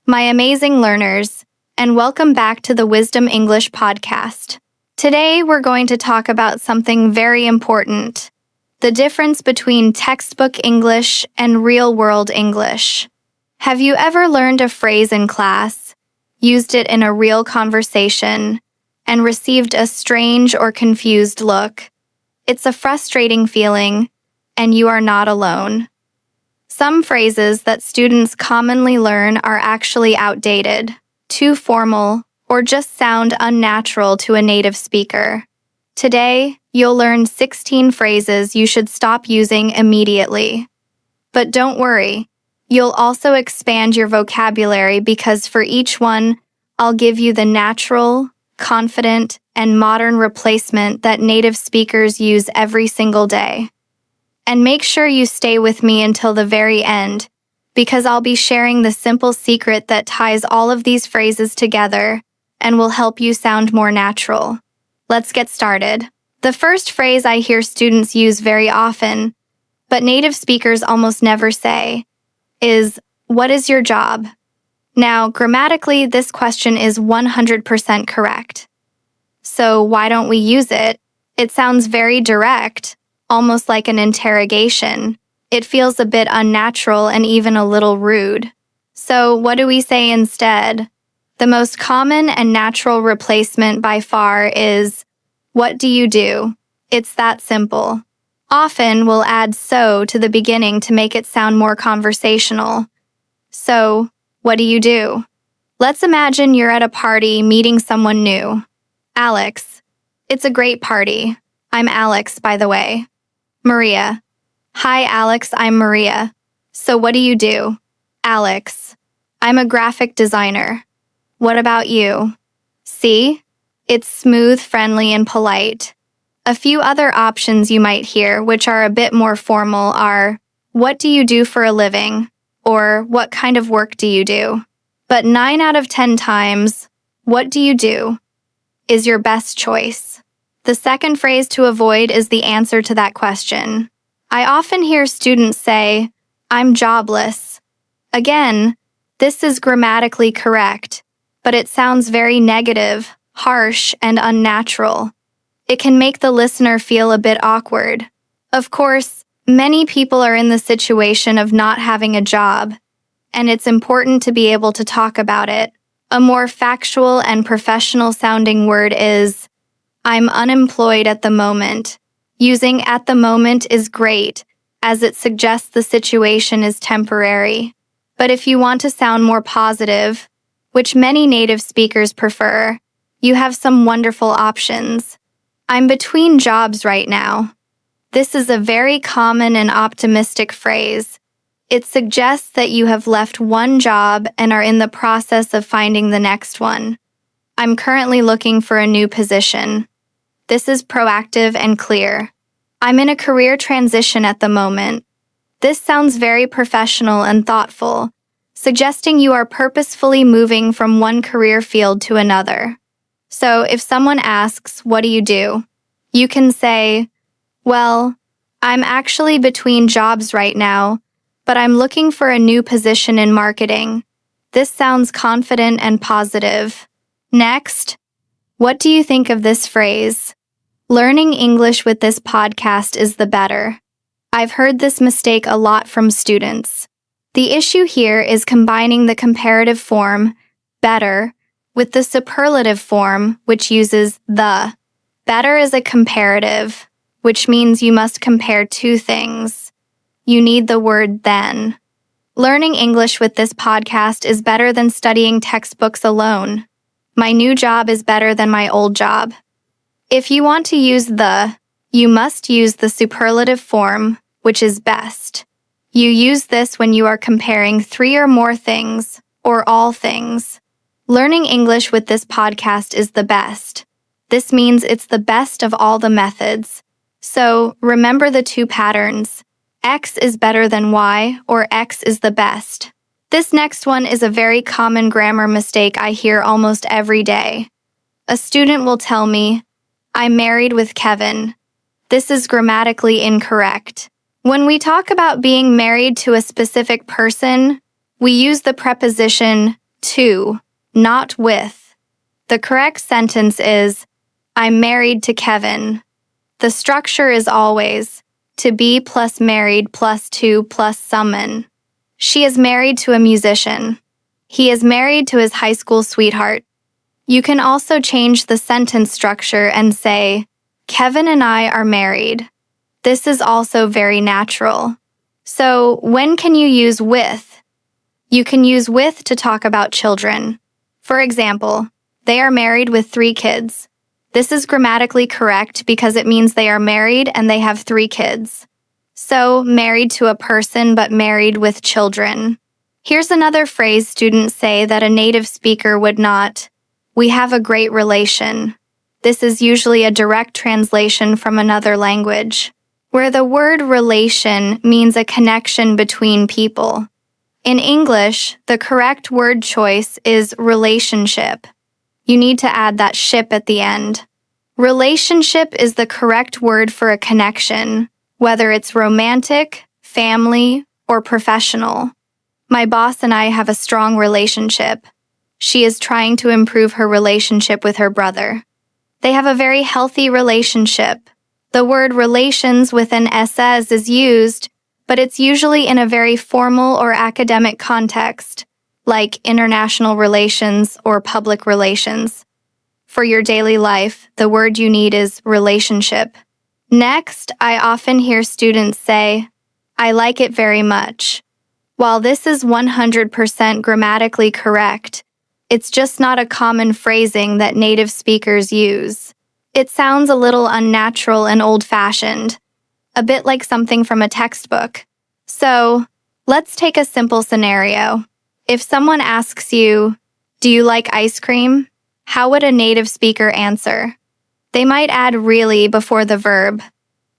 my amazing learners, and welcome back to the Wisdom English podcast. Today, we're going to talk about something very important: the difference between textbook English and real-world English. Have you ever learned a phrase in class, used it in a real conversation, and received a strange or confused look? It's a frustrating feeling, and you are not alone. Some phrases that students commonly learn are actually outdated, too formal, or just sound unnatural to a native speaker. Today, you'll learn 16 phrases you should stop using immediately. But don't worry, you'll also expand your vocabulary because for each one, I'll give you the natural, confident, and modern replacement that native speakers use every single day. And make sure you stay with me until the very end, because I'll be sharing the simple secret that ties all of these phrases together and will help you sound more natural. Let's get started. The first phrase I hear students use very often, but native speakers almost never say, is, "What is your job?" Now, grammatically, this question is 100% correct. So why don't we use it? It sounds very direct, almost like an interrogation. It feels a bit unnatural and even a little rude. So what do we say instead? The most common and natural replacement by far is, "What do you do?" It's that simple. Often we'll add "so" to the beginning to make it sound more conversational. So, what do you do? Let's imagine you're at a party meeting someone new. Alex. It's a great party. I'm Alex, by the way. Maria. Hi, Alex, I'm Maria. So what do you do? Alex. I'm a graphic designer. What about you? See? It's smooth, friendly, and polite. A few other options you might hear, which are a bit more formal, are, "What do you do for a living?" or "What kind of work do you do?" But 9 out of 10 times, "What do you do?" is your best choice. The second phrase to avoid is the answer to that question. I often hear students say, "I'm jobless." Again, this is grammatically correct, but it sounds very negative, harsh, and unnatural. It can make the listener feel a bit awkward. Of course, many people are in the situation of not having a job, and it's important to be able to talk about it. A more factual and professional sounding word is, "I'm unemployed at the moment." Using "at the moment" is great, as it suggests the situation is temporary. But if you want to sound more positive, which many native speakers prefer, you have some wonderful options. "I'm between jobs right now." This is a very common and optimistic phrase. It suggests that you have left one job and are in the process of finding the next one. "I'm currently looking for a new position." This is proactive and clear. "I'm in a career transition at the moment." This sounds very professional and thoughtful, suggesting you are purposefully moving from one career field to another. So if someone asks, "What do you do?" you can say, "Well, I'm actually between jobs right now, but I'm looking for a new position in marketing." This sounds confident and positive. Next, what do you think of this phrase? Learning English with this podcast is the better. I've heard this mistake a lot from students. The issue here is combining the comparative form, better, with the superlative form, which uses the. Better is a comparative, which means you must compare two things. You need the word then. Learning English with this podcast is better than studying textbooks alone. My new job is better than my old job. If you want to use the, you must use the superlative form, which is best. You use this when you are comparing 3 or more things, or all things. Learning English with this podcast is the best. This means it's the best of all the methods. So remember the 2 patterns. X is better than Y, or X is the best. This next one is a very common grammar mistake I hear almost every day. A student will tell me, "I'm married with Kevin." This is grammatically incorrect. When we talk about being married to a specific person, we use the preposition to, not with. The correct sentence is, I'm married to Kevin. The structure is always to be plus married plus to plus someone. She is married to a musician. He is married to his high school sweetheart. You can also change the sentence structure and say, Kevin and I are married. This is also very natural. So, when can you use with? You can use with to talk about children. For example, they are married with 3 kids. This is grammatically correct because it means they are married and they have 3 kids. So, married to a person but married with children. Here's another phrase students say that a native speaker would not. We have a great relation. This is usually a direct translation from another language, where the word relation means a connection between people. In English, the correct word choice is relationship. You need to add that ship at the end. Relationship is the correct word for a connection, whether it's romantic, family, or professional. My boss and I have a strong relationship. She is trying to improve her relationship with her brother. They have a very healthy relationship. The word relations with an SS is used, but it's usually in a very formal or academic context, like international relations or public relations. For your daily life, the word you need is relationship. Next, I often hear students say, I like it very much. While this is 100% grammatically correct, it's just not a common phrasing that native speakers use. It sounds a little unnatural and old-fashioned, a bit like something from a textbook. So, let's take a simple scenario. If someone asks you, do you like ice cream? How would a native speaker answer? They might add really before the verb.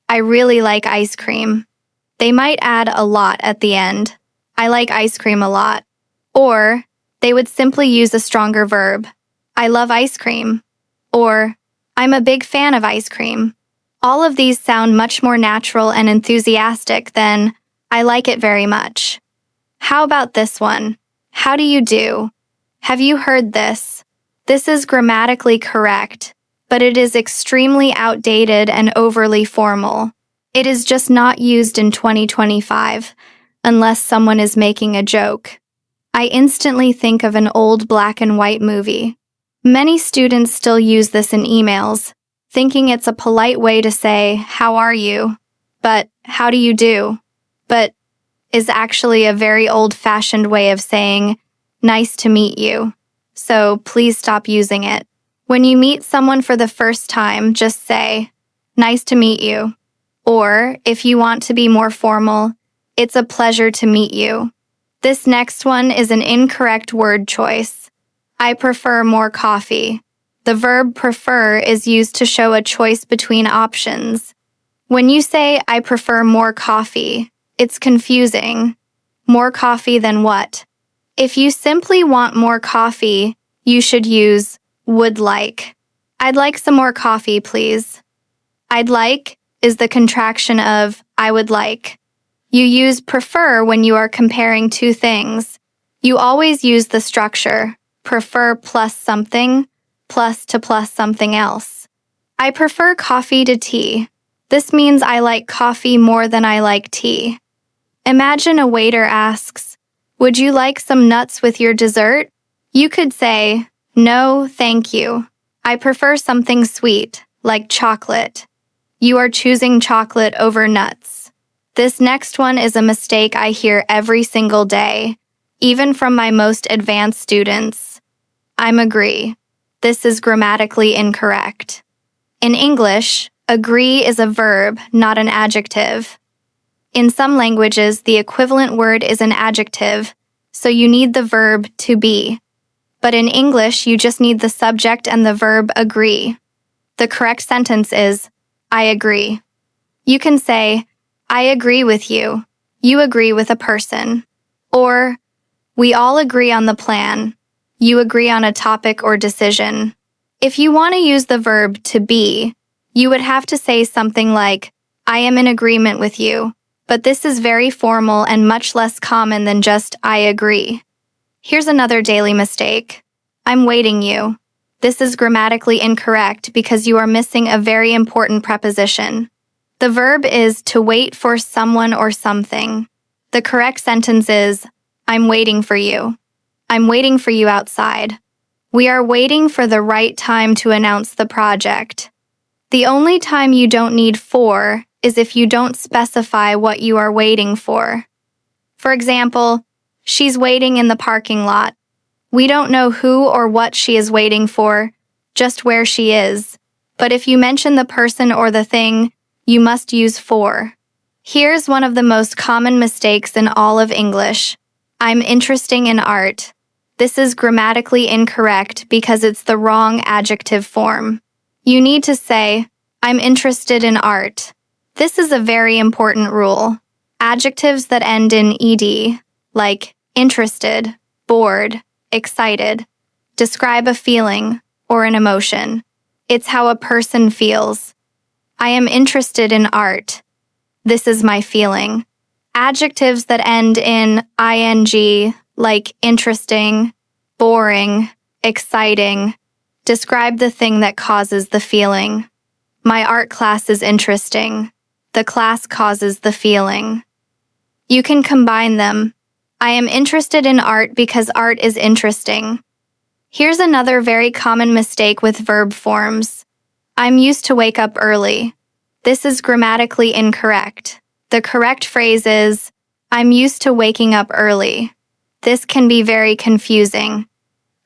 I really like ice cream. They might add a lot at the end. I like ice cream a lot. Or, they would simply use a stronger verb. I love ice cream. Or, I'm a big fan of ice cream. All of these sound much more natural and enthusiastic than, I like it very much. How about this one? How do you do? Have you heard this? This is grammatically correct, but it is extremely outdated and overly formal. It is just not used in 2025, unless someone is making a joke. I instantly think of an old black and white movie. Many students still use this in emails, thinking it's a polite way to say, how are you? But, how do you do? But, is actually a very old-fashioned way of saying, nice to meet you. So, please stop using it. When you meet someone for the first time, just say, nice to meet you. Or, if you want to be more formal, it's a pleasure to meet you. This next one is an incorrect word choice. I prefer more coffee. The verb prefer is used to show a choice between options. When you say, I prefer more coffee, it's confusing. More coffee than what? If you simply want more coffee, you should use would like. I'd like some more coffee, please. I'd like is the contraction of I would like. You use prefer when you are comparing two things. You always use the structure, prefer plus something, plus to plus something else. I prefer coffee to tea. This means I like coffee more than I like tea. Imagine a waiter asks, would you like some nuts with your dessert? You could say, no, thank you. I prefer something sweet, like chocolate. You are choosing chocolate over nuts. This next one is a mistake I hear every single day, even from my most advanced students. I'm agree. This is grammatically incorrect. In English, agree is a verb, not an adjective. In some languages, the equivalent word is an adjective, so you need the verb to be. But in English, you just need the subject and the verb agree. The correct sentence is, I agree. You can say, I agree with you. You agree with a person. Or, we all agree on the plan. You agree on a topic or decision. If you want to use the verb to be, you would have to say something like, I am in agreement with you. But this is very formal and much less common than just I agree. Here's another daily mistake. I'm waiting you. This is grammatically incorrect because you are missing a very important preposition. The verb is to wait for someone or something. The correct sentence is, I'm waiting for you. I'm waiting for you outside. We are waiting for the right time to announce the project. The only time you don't need for is if you don't specify what you are waiting for. For example, she's waiting in the parking lot. We don't know who or what she is waiting for, just where she is. But if you mention the person or the thing, you must use for. Here's one of the most common mistakes in all of English. I'm interested in art. This is grammatically incorrect because it's the wrong adjective form. You need to say, I'm interested in art. This is a very important rule. Adjectives that end in ed, like interested, bored, excited, describe a feeling or an emotion. It's how a person feels. I am interested in art. This is my feeling. Adjectives that end in ing, like interesting, boring, exciting, describe the thing that causes the feeling. My art class is interesting. The class causes the feeling. You can combine them. I am interested in art because art is interesting. Here's another very common mistake with verb forms. I'm used to wake up early. This is grammatically incorrect. The correct phrase is, I'm used to waking up early. This can be very confusing.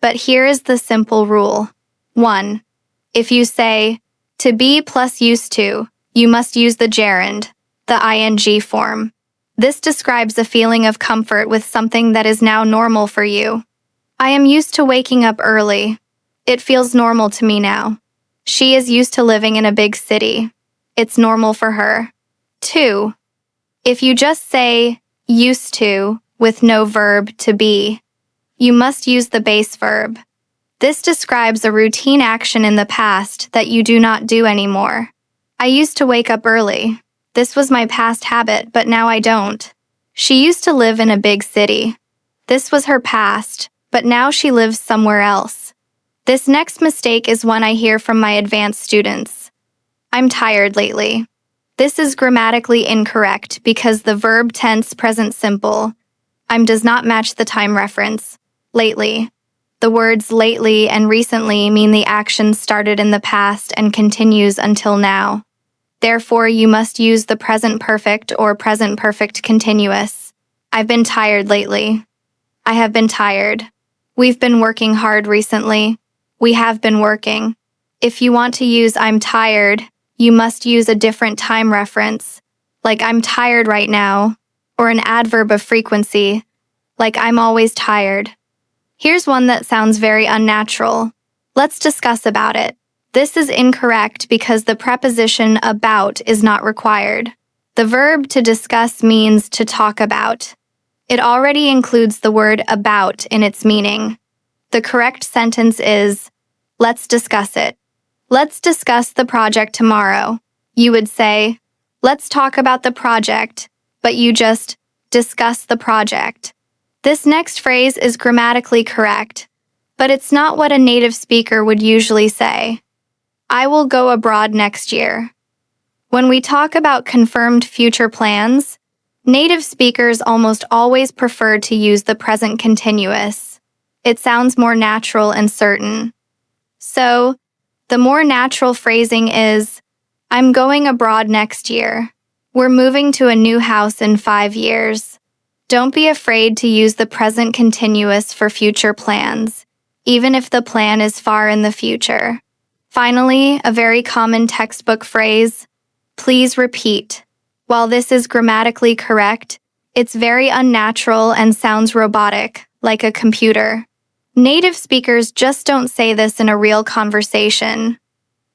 But here is the simple rule. 1. If you say, to be plus used to, you must use the gerund, the ing form. This describes a feeling of comfort with something that is now normal for you. I am used to waking up early. It feels normal to me now. She is used to living in a big city. It's normal for her. 2. If you just say used to with no verb to be, you must use the base verb. This describes a routine action in the past that you do not do anymore. I used to wake up early. This was my past habit, but now I don't. She used to live in a big city. This was her past, but now she lives somewhere else. This next mistake is one I hear from my advanced students. I'm tired lately. This is grammatically incorrect because the verb tense present simple, I'm does not match the time reference, lately. The words lately and recently mean the action started in the past and continues until now. Therefore, you must use the present perfect or present perfect continuous. I've been tired lately. I have been tired. We've been working hard recently. We have been working. If you want to use I'm tired, you must use a different time reference, like I'm tired right now, or an adverb of frequency, like I'm always tired. Here's one that sounds very unnatural. Let's discuss about it. This is incorrect because the preposition about is not required. The verb to discuss means to talk about. It already includes the word about in its meaning. The correct sentence is, let's discuss it. Let's discuss the project tomorrow. You would say, let's talk about the project, but you just discuss the project. This next phrase is grammatically correct, but it's not what a native speaker would usually say. I will go abroad next year. When we talk about confirmed future plans, native speakers almost always prefer to use the present continuous. It sounds more natural and certain. So, the more natural phrasing is, I'm going abroad next year. We're moving to a new house in 5 years. Don't be afraid to use the present continuous for future plans, even if the plan is far in the future. Finally, a very common textbook phrase, please repeat. While this is grammatically correct, it's very unnatural and sounds robotic, like a computer. Native speakers just don't say this in a real conversation.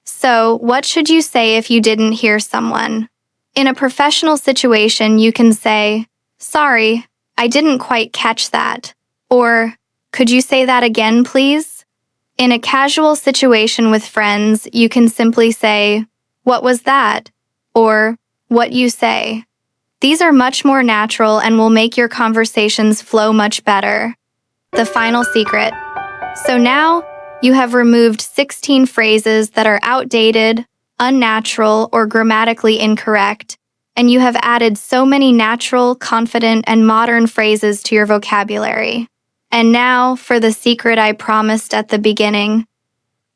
So, what should you say if you didn't hear someone? In a professional situation, you can say, sorry, I didn't quite catch that. Or, could you say that again, please? In a casual situation with friends, you can simply say, what was that? Or, what you say. These are much more natural and will make your conversations flow much better. the final secret. So now, you have removed 16 phrases that are outdated, unnatural, or grammatically incorrect, and you have added so many natural, confident, and modern phrases to your vocabulary. And now, for the secret I promised at the beginning.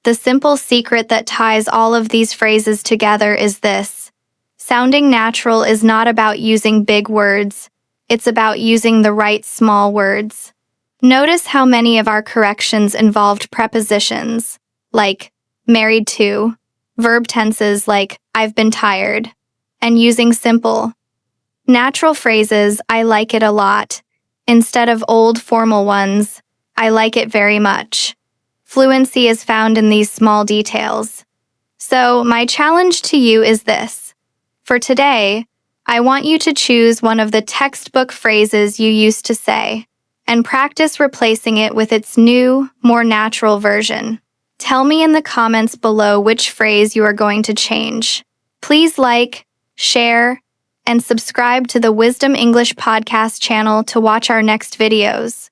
The simple secret that ties all of these phrases together is this. Sounding natural is not about using big words. It's about using the right small words. Notice how many of our corrections involved prepositions, like married to, verb tenses like I've been tired, and using simple, natural phrases, I like it a lot, instead of old formal ones, I like it very much. Fluency is found in these small details. So, my challenge to you is this. For today, I want you to choose one of the textbook phrases you used to say and practice replacing it with its new, more natural version. Tell me in the comments below which phrase you are going to change. Please like, share, and subscribe to the Wisdom English podcast channel to watch our next videos.